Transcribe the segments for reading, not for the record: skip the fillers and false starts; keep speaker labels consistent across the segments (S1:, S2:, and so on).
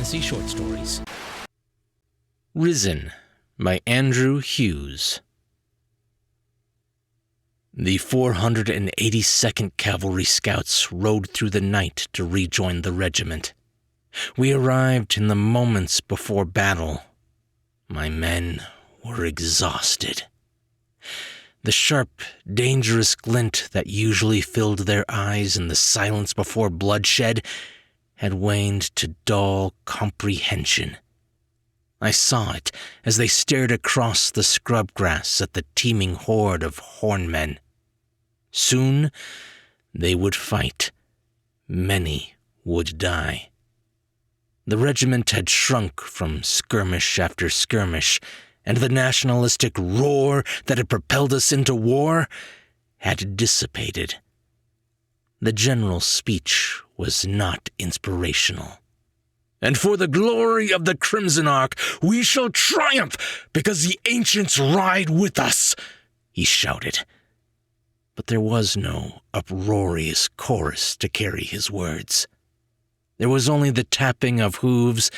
S1: fantasy short stories. Risen by Andrew Hughes. The 482nd Cavalry Scouts rode through the night to rejoin the regiment. We arrived in the moments before battle. My men were exhausted. The sharp, dangerous glint that usually filled their eyes in the silence before bloodshed had waned to dull comprehension. I saw it as they stared across the scrub grass at the teeming horde of hornmen. Soon they would fight. Many would die. The regiment had shrunk from skirmish after skirmish, and the nationalistic roar that had propelled us into war had dissipated. The general's speech was not inspirational. "And for the glory of the Crimson Ark, we shall triumph because the ancients ride with us," he shouted. But there was no uproarious chorus to carry his words. There was only the tapping of hooves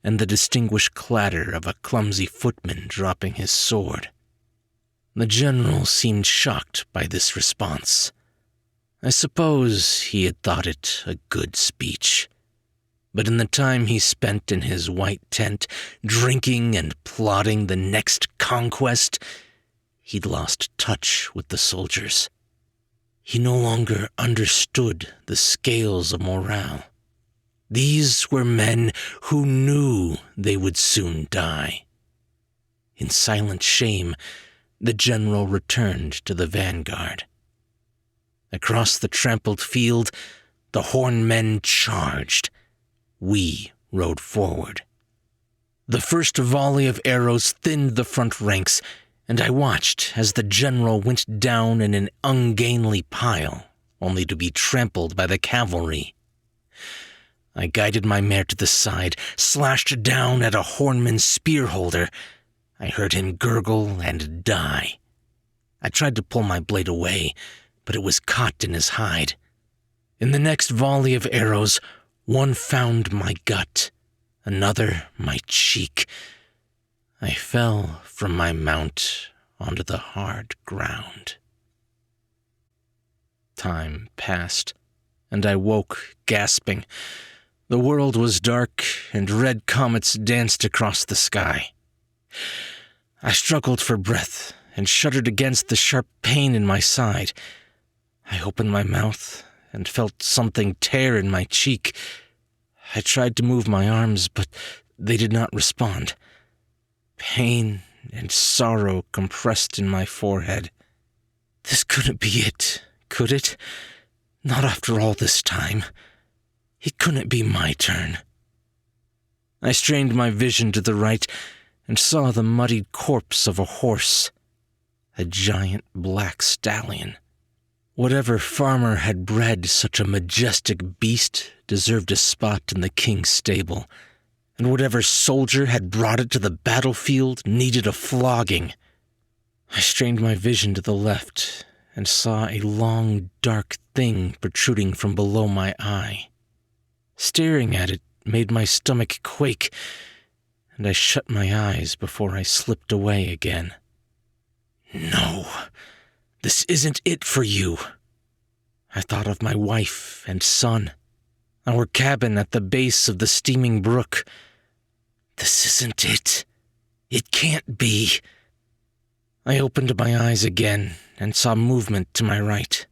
S1: and the distinguished clatter of a clumsy footman dropping his sword. The general seemed shocked by this response. I suppose he had thought it a good speech. But in the time he spent in his white tent, drinking and plotting the next conquest, he'd lost touch with the soldiers. He no longer understood the scales of morale. These were men who knew they would soon die. In silent shame, the general returned to the vanguard. Across the trampled field, the hornmen charged. We rode forward. The first volley of arrows thinned the front ranks, and I watched as the general went down in an ungainly pile, only to be trampled by the cavalry. I guided my mare to the side, slashed down at a hornman's spear holder. I heard him gurgle and die. I tried to pull my blade away, but it was caught in his hide. In the next volley of arrows, one found my gut, another my cheek. I fell from my mount onto the hard ground. Time passed, and I woke, gasping. The world was dark, and red comets danced across the sky. I struggled for breath and shuddered against the sharp pain in my side. I opened my mouth and felt something tear in my cheek. I tried to move my arms, but they did not respond. Pain and sorrow compressed in my forehead. This couldn't be it, could it? Not after all this time. It couldn't be my turn. I strained my vision to the right and saw the muddied corpse of a horse, a giant black stallion. Whatever farmer had bred such a majestic beast deserved a spot in the king's stable, and whatever soldier had brought it to the battlefield needed a flogging. I strained my vision to the left and saw a long, dark thing protruding from below my eye. Staring at it made my stomach quake, and I shut my eyes before I slipped away again. No, this isn't it for you. I thought of my wife and son, our cabin at the base of the steaming brook. This isn't it. It can't be. I opened my eyes again and saw movement to my right.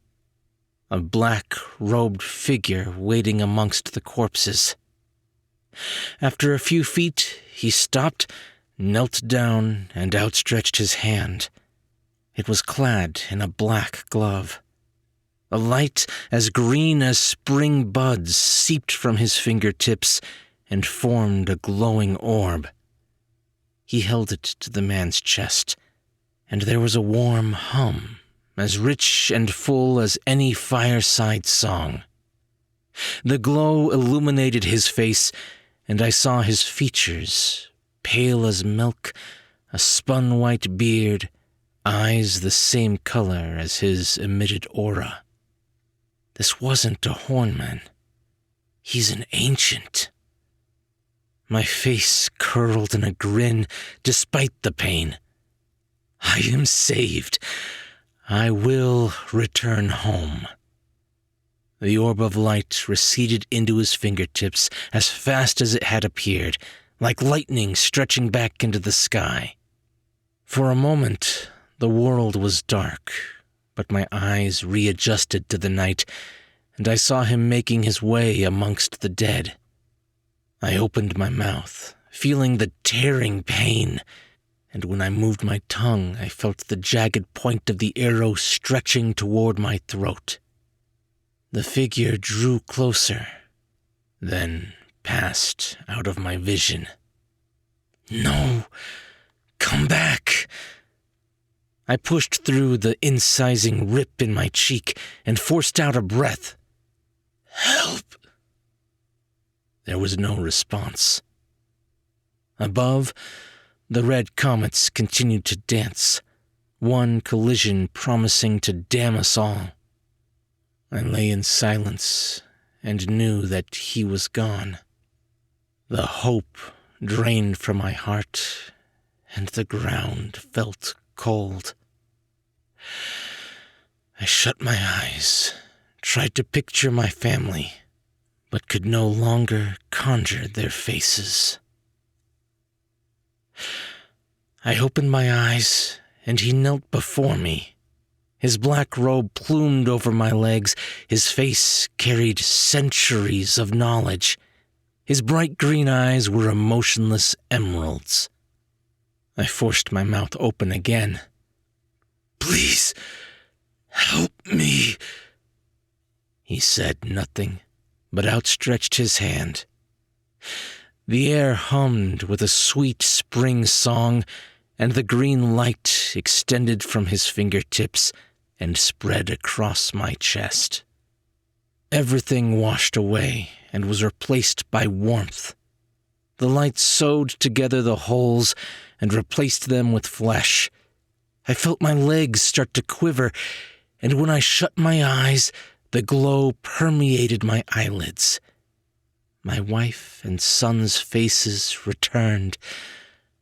S1: A black-robed figure waiting amongst the corpses. After a few feet, he stopped, knelt down, and outstretched his hand. It was clad in a black glove. A light as green as spring buds seeped from his fingertips and formed a glowing orb. He held it to the man's chest, and there was a warm hum, as rich and full as any fireside song. The glow illuminated his face, and I saw his features, pale as milk, a spun white beard, eyes the same color as his emitted aura. This wasn't a hornman. He's an ancient. my face curled in a grin despite the pain. I am saved. I will return home. The orb of light receded into his fingertips as fast as it had appeared, like lightning stretching back into the sky. For a moment, the world was dark, but my eyes readjusted to the night, and I saw him making his way amongst the dead. I opened my mouth, feeling the tearing pain, and when I moved my tongue, I felt the jagged point of the arrow stretching toward my throat. The figure drew closer, then passed out of my vision. No, come back! I pushed through the incising rip in my cheek and forced out a breath. Help! There was no response. Above, the red comets continued to dance, one collision promising to damn us all. I lay in silence and knew that he was gone. The hope drained from my heart, and the ground felt cold. I shut my eyes, tried to picture my family, but could no longer conjure their faces. I opened my eyes, and he knelt before me. His black robe plumed over my legs, his face carried centuries of knowledge. His bright green eyes were emotionless emeralds. I forced my mouth open again. Please, help me. He said nothing, but outstretched his hand. The air hummed with a sweet spring song, and the green light extended from his fingertips and spread across my chest. Everything washed away and was replaced by warmth. The light sewed together the holes and replaced them with flesh. I felt my legs start to quiver, and when I shut my eyes, the glow permeated my eyelids. My wife and son's faces returned.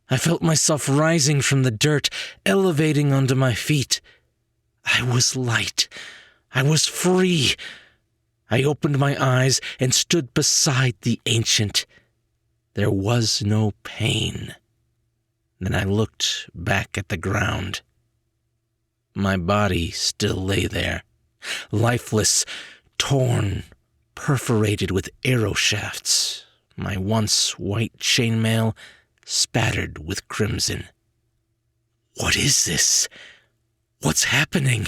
S1: I felt myself rising from the dirt, elevating onto my feet. I was light. I was free. I opened my eyes and stood beside the ancient. There was no pain. Then I looked back at the ground. My body still lay there, lifeless, torn, perforated with arrow shafts, my once white chainmail spattered with crimson. What is this? What's happening?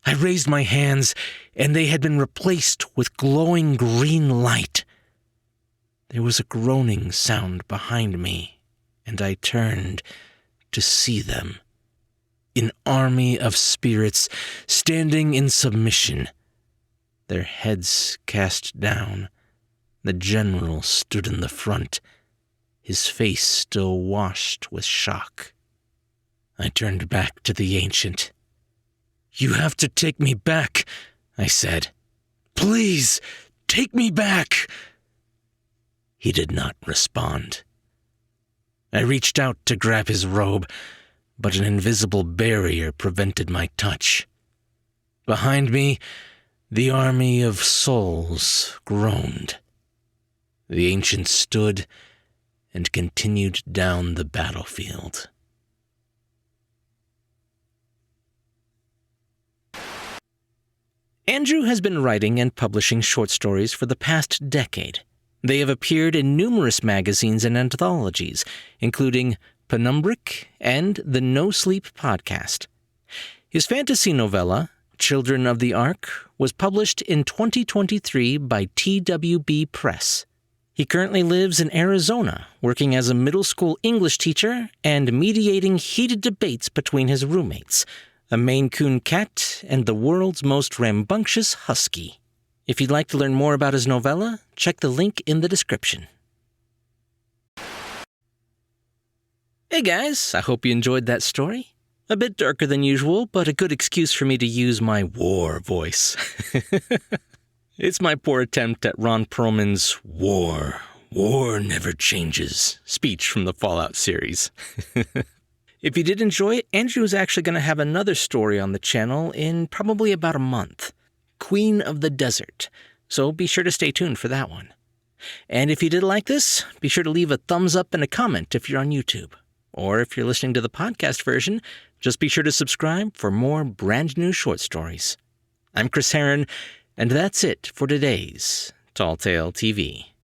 S1: I raised my hands, and they had been replaced with glowing green light. There was a groaning sound behind me, and I turned to see them. An army of spirits standing in submission, their heads cast down. The general stood in the front, his face still washed with shock. I turned back to the ancient. You have to take me back, I said. Please, take me back. He did not respond. I reached out to grab his robe, but an invisible barrier prevented my touch. Behind me, the army of souls groaned. The ancient stood and continued down the battlefield. Andrew has been writing and publishing short stories for the past decade. They have appeared in numerous magazines and anthologies, including Penumbric and the No Sleep podcast. His fantasy novella, Children of the Ark, was published in 2023 by TWB Press. He currently lives in Arizona, working as a middle school English teacher and mediating heated debates between his roommates, a Maine Coon cat and the world's most rambunctious husky. If you'd like to learn more about his novella, check the link in the description. Hey guys, I hope you enjoyed that story. A bit darker than usual, but a good excuse for me to use my war voice. It's my poor attempt at Ron Perlman's war War never changes speech from the Fallout series. If you did enjoy it, Andrew is actually going to have another story on the channel in probably about a month. Queen of the Desert. So be sure to stay tuned for that one. And if you did like this, be sure to leave a thumbs up and a comment if you're on YouTube. Or if you're listening to the podcast version, just be sure to subscribe for more brand new short stories. I'm Chris Herron, and that's it for today's Tall Tale TV.